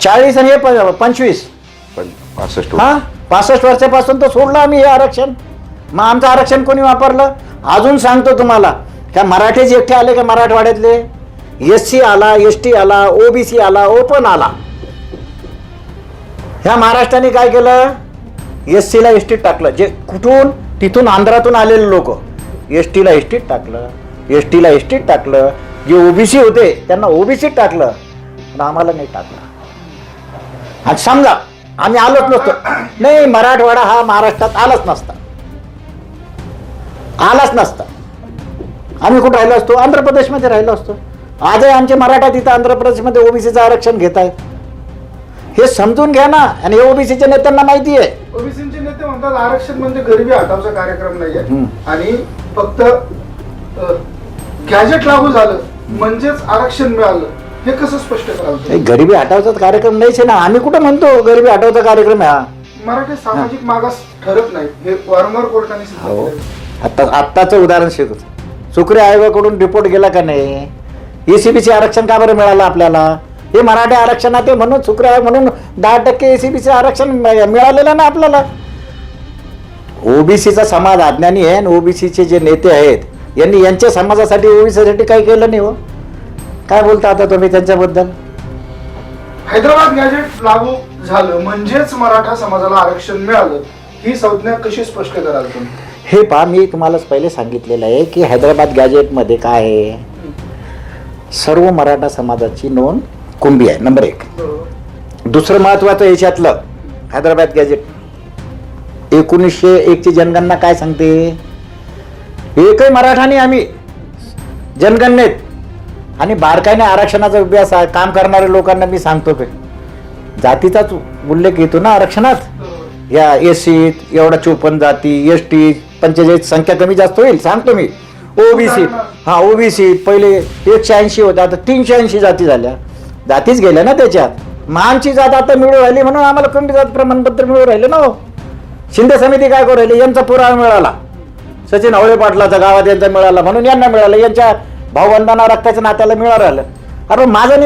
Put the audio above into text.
40 आणि हे 25. 65 हा 65 वर्षापासून तर सोडलं आम्ही हे आरक्षण. मग आमचं आरक्षण कोणी वापरलं? अजून सांगतो तुम्हाला, का मराठीच एकटे आले का मराठवाड्यातले? SC आला, ST आला, OBC आला, ओपन आला. ह्या महाराष्ट्राने काय केलं? SC ला ST टाकलं. जे कुठून? तिथून आंध्रातून आलेले लोक ST ला ST टाकलं, ST ला ST टाकलं. जे OBC होते त्यांना OBC टाकलं, पण आम्हाला नाही टाकलं. आणि समजा आम्ही आलोच नसतो, नाही मराठवाडा हा महाराष्ट्रात आलाच नसता, आम्ही कुठं राहिलो असतो? आंध्र प्रदेशमध्ये राहिलो असतो. आजही आमचे मराठा तिथं आंध्र प्रदेशमध्ये ओबीसीचं आरक्षण घेत आहेत. हे समजून घ्या ना. आणि हे ओबीसीच्या नेत्यांना माहिती आहे. ओबीसीचे नेते म्हणतात आरक्षण म्हणजे गरिबी हटावचा कार्यक्रम नाहीये आणि फक्त गॅजेट लागू झालं म्हणजेच आरक्षण मिळालं, हे कसं स्पष्ट करावं? गरिबी हटावचा कार्यक्रम नाहीच आहे ना. आम्ही कुठं म्हणतो गरिबी हटावचा कार्यक्रम आहे हा? मराठी सामाजिक मागास ठरत नाही, हे वारंवार कोर्टाने सांगितलं. आत्ताचं उदाहरण शिकवतो. सुक्रे आयोगाकडून रिपोर्ट गेला का नाही? ECBC आरक्षण का बरं मिळालं आपल्याला? हे मराठी आरक्षणात आहे म्हणून सुक्रे आयोग म्हणून 10% ECBC आरक्षण मिळालेलं ना आपल्याला. ओबीसीचा समाज अज्ञानी आहे आणि ओबीसीचे जे नेते आहेत यांनी यांच्या समाजासाठी ओबीसीसाठी काही केलं नाही. हो काय बोलता आता तुम्ही त्यांच्याबद्दल? हैदराबाद गॅजेट लागू झालं म्हणजेच मराठा समाजाला आरक्षण मिळालं, ही संज्ञा कशी स्पष्ट कराल तुम्ही? हे पहा, मी तुम्हाला पहिले सांगितलेलं आहे की हैदराबाद गॅजेटमध्ये काय आहे? सर्व मराठा समाजाची नोंद कुणबी आहे, नंबर 1. दुसरं महत्वाचं याच्यातलं हैदराबाद गॅजेट 1901 ची जनगणना काय सांगते? एकही मराठा नाही आम्ही जनगणनेत. आणि बारकाईने आरक्षणाचा अभ्यास काम करणाऱ्या लोकांना मी सांगतो की जातीचाच उल्लेख येतो ना आरक्षणात. या एसीत एवढा 54 जाती, ST 45 संख्या कमी जास्त होईल सांगतो मी. ओबीसी ओबीसी पहिले 180 होत्या, आता 380 जाती झाल्या. जातीच गेल्या ना त्याच्यात. आमची जात आता मिळू राहिली म्हणून आम्हाला कुणबी जात प्रमाणपत्र मिळू राहिले ना. शिंदे समिती काय करू राहिली? यांचा पुरावा मिळाला, सचिन हवळे पाटलाचा गावात यांचा मिळाला म्हणून यांना मिळालं, यांच्या भाऊबंधांना रक्ताच्या नात्याला मिळालं. अरे माझं